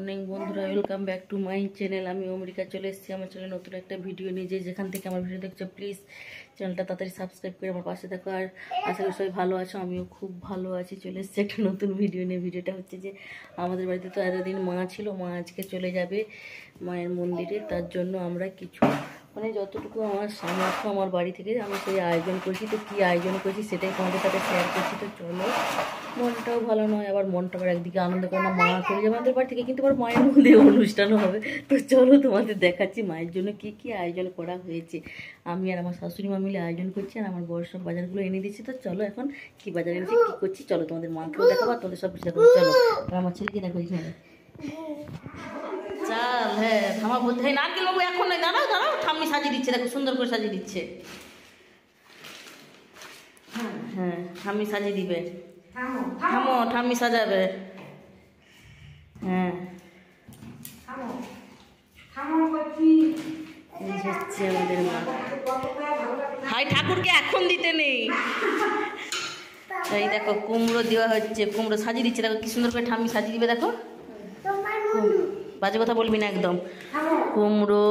Morning বন্ধুরা, welcome back to my channel. আমি অমরিকা চলে এসেছি আমার চ্যানেলে নতুন একটা ভিডিও নিয়ে। যেখান থেকে আমার ভিডিও দেখছো প্লিজ চ্যানেলটা তাড়াতাড়ি সাবস্ক্রাইব করে আমার পাশে থাকো। আর আশা করি সবাই ভালো আছো, আমিও খুব ভালো আছি। চলে এসেছি একটা নতুন ভিডিও নিয়ে। ভিডিওটা হচ্ছে যে আমাদের বাড়িতে তো এতদিন মা ছিল, মা আজকে চলে যাবে মায়ের মন্দিরে। তার জন্য আমরা কিছু মানে যতটুকু আমার সামর্থ্য আমার বাড়ি থেকে আমি সেই আয়োজন করছি। তো কী আয়োজন করছি সেটাই তোমাদের সাথে শেয়ার করছি। তো চলো, মনটাও ভালো নয়, আবার মনটা আবার একদিকে আনন্দ করে না, মা চলে যাবে আমাদের বাড়ি থেকে, কিন্তু আবার মায়ের মন্দিরে অনুষ্ঠানও হবে। তো চলো তোমাদের দেখাচ্ছি মায়ের জন্য কী কী আয়োজন করা হয়েছে। আমি আর আমার শাশুড়ি মা মিলে আয়োজন করছি, আর আমার বড় সব বাজারগুলো এনে দিচ্ছি। তো চলো এখন কী বাজার এনেছি, কী করছি, চলো তোমাদের মাকেও দেখাবো, তোমাদের সব কিছু দেখাবো। চলো, আর আমার ছেলেকে দেখো এখানে চাল। হ্যাঁ, আমার বলতে হয় নারকেল বাবু এখন নয়, দাঁড়াও দাঁড়াও, ঠাম্মি সাজিয়ে দিচ্ছে, দেখো সুন্দর করে সাজিয়ে দিচ্ছে। হ্যাঁ, ঠাম্মি সাজিয়ে দিবে। থামো, ঠাম্মি সাজাবে। হ্যাঁ, হচ্ছে আমাদের মা। হাই ঠাকুরকে এখন দিতে নেই। এই দেখো কুমড়ো দেওয়া হচ্ছে, কুমড়ো সাজিয়ে দিচ্ছে, দেখো কি সুন্দর করে ঠাম্মি সাজিয়ে দিবে। দেখো, বাজে কথা বলবি না একদম। কুমড়ো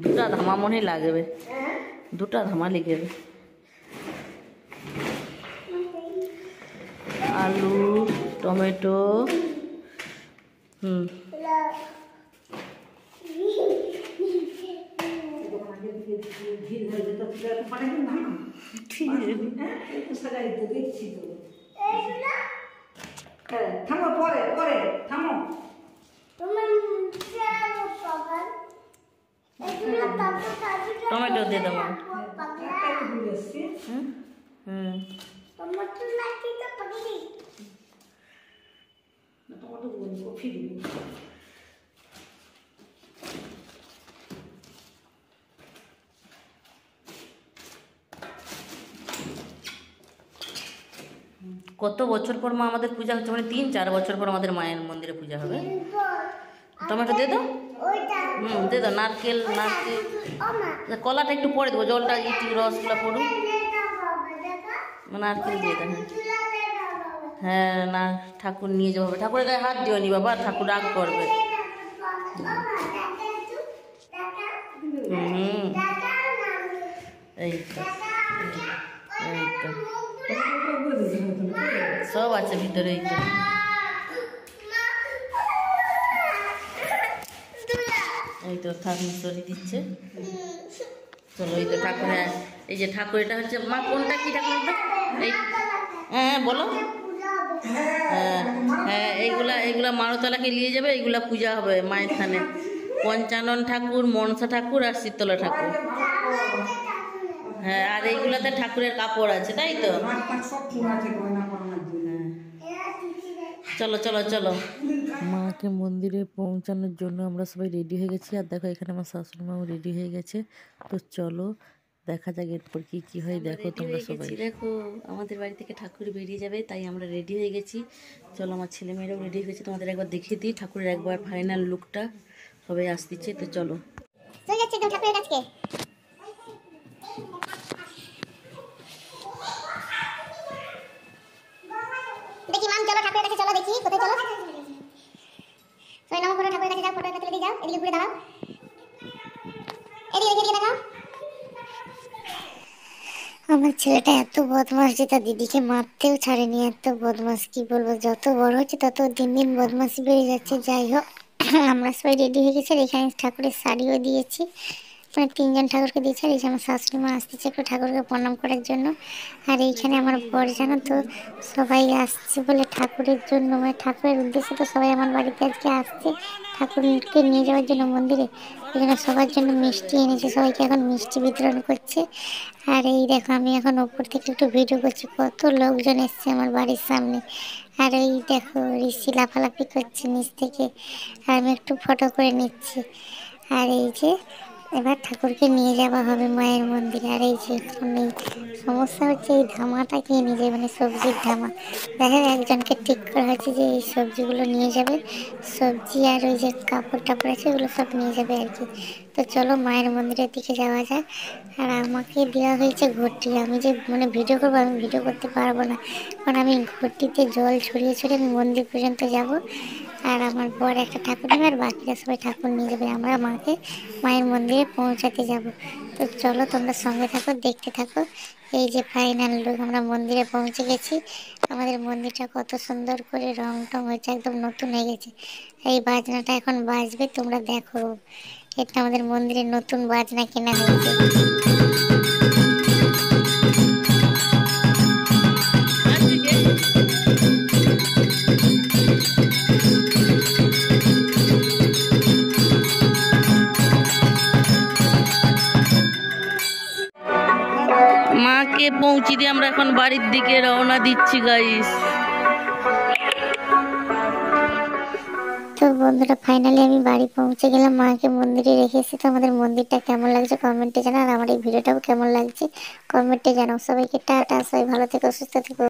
দুটা ধামা মনে লাগবে, দুটা ধামা লেগেবে। আলু, টমেটো, থামো, পরে পরে থামো। টমেটো দিয়ে দেবো। কত বছর পর মা আমাদের পূজা হচ্ছে, মানে 3-4 বছর পর আমাদের মায়ের মন্দিরে পূজা হবে। টমেটো দিয়ে দাও, দিয়ে দাও। নারকেল, নারকেল কলাটা একটু পরে দেবো, জলটা একটু রসগুলো পড়ুন। নারকেল দিয়ে দেন। হ্যাঁ, না ঠাকুর নিয়ে যাবো, ঠাকুরের গায়ে হাত দিও নি বাবা, ঠাকুর রাগ করবে। এই তো, এই তো সব আছে ভিতরে। এই তো এই তো ঠাকুর সরিয়ে দিচ্ছে। চলো, এই তো ঠাকুর। হ্যাঁ, এই যে ঠাকুর, এটা হচ্ছে মা কোনটা কি ঠাকুর এটা? এই হ্যাঁ বলো। হ্যাঁ হ্যাঁ, এইগুলা মারতলাকে নিয়ে যাবে, এইগুলা পূজা হবে মায়ের স্থানে। পঞ্চানন ঠাকুর, মনসা ঠাকুর আর শীতলা ঠাকুর। হ্যাঁ, আর এইগুলাতে ঠাকুরের কাপড় আছে, তাই তো? চলো চলো চলো, মাকে মন্দিরে পৌঁছানোর জন্য আমরা সবাই রেডি হয়ে গেছি। আর দেখো এখানে আমার শাশুড়ি মাও রেডি হয়ে গেছে। তো চলো দেখা যাক এরপর কি কি হয়। দেখো তোমরা সবাই। দেখো আমাদের বাড়ি থেকে ঠাকুর বেরিয়ে যাবে, তাই আমরা রেডি হয়ে গেছি। চলো, আমার ছেলেমেয়েরাও রেডি হয়ে গেছে, তোমাদের একবার দেখিয়ে দিই ঠাকুরের একবার ফাইনাল লুকটা। সবাই আসতেছে, তো চলো। দেখি মাম, চলো ঠাকুরের কাছে, চলো দেখি কোথায়। চলো সবাই নামো, কোনো ঠাকুরের কাছে যাও, ফটো তুলে দিয়ে যাও। এদিকে ঘুরে দাঁড়াও, এদিকে দেখাও। আমার ছেলেটা এত বদমাস যে তার দিদিকে মারতেও ছাড়েনি, এত বদমাস কি বলবো। যত বড় হচ্ছে তত দিন দিন বদমাসি বেড়ে যাচ্ছে। যাই হোক, আমরা সবাই রেডি হয়ে গেছি। এখানে ঠাকুরের শাড়িও দিয়েছি, মানে 3জন ঠাকুরকে দিয়েছে। আর এই যে আমার শাশুড়ি মা আসতেছে একটু ঠাকুরকে প্রণাম করার জন্য। আর এইখানে আমার বর, জানো তো, সবাই আসছে বলে ঠাকুরের জন্য, মানে ঠাকুরের উদ্দেশ্যে তো সবাই আমার বাড়িতে আজকে আসছে ঠাকুরকে নিয়ে যাওয়ার জন্য মন্দিরে। এই জন্য সবার জন্য মিষ্টি এনেছে, সবাইকে এখন মিষ্টি বিতরণ করছে। আর এই দেখো, আমি এখন ওপর থেকে একটু ভিডিও করছি, কত লোকজন এসছে আমার বাড়ির সামনে। আর এই দেখো ঋষি লাফালাফি করছে নিচ থেকে, আর আমি একটু ফটো করে নিচ্ছি। আর এই যে এবার ঠাকুরকে নিয়ে যাওয়া হবে মায়ের মন্দিরে। আর এই যে এই সমস্যা হচ্ছে, এই ধামাটা কে নিয়ে যাবে, মানে সবজির ধামা। দেখা যায় একজনকে ঠিক করা হয়েছে যে এই সবজিগুলো নিয়ে যাবে, সবজি আর ওই যে কাপড় টাপড় আছে ওগুলো সব নিয়ে যাবে আর কি। তো চলো মায়ের মন্দিরের দিকে যাওয়া যাক। আর আমাকে দেওয়া হয়েছে ঘটি। আমি যে মানে ভিডিও করবো, আমি ভিডিও করতে পারবো না, কারণ আমি ঘটিতে জল ছড়িয়ে ছড়িয়ে আমি মন্দির পর্যন্ত যাব। আর আমার বর একটা ঠাকুর নেবে আর বাকিরা সবাই ঠাকুর নিয়ে যাবে। আমরা মাকে মায়ের মন্দিরে পৌঁছাতে যাব। তো চলো তোমরা সঙ্গে থাকো, দেখতে থাকো। এই যে ফাইনাল লুক, আমরা মন্দিরে পৌঁছে গেছি। আমাদের মন্দিরটা কত সুন্দর করে রং টং হয়েছে, একদম নতুন হয়ে গেছে। এই বাজনাটা এখন বাজবে, তোমরা দেখো। এটা আমাদের মন্দিরে নতুন বাজনা কেনা হয়েছে। মাকে পৌঁছে দিয়ে আমরা এখন বাড়ির দিকে রওনা দিচ্ছি গাইস। তো বন্ধুরা ফাইনালি আমি বাড়ি পৌঁছে গেলাম, মাকে মন্দিরে রেখেছি। তো আমাদের মন্দিরটা কেমন লাগছে কমেন্টে জানাও, আর আমার এই ভিডিওটাও কেমন লাগছে কমেন্টে জানাও। সবাইকে টাটা, সবাই ভালো থেকো, সুস্থ থেকো।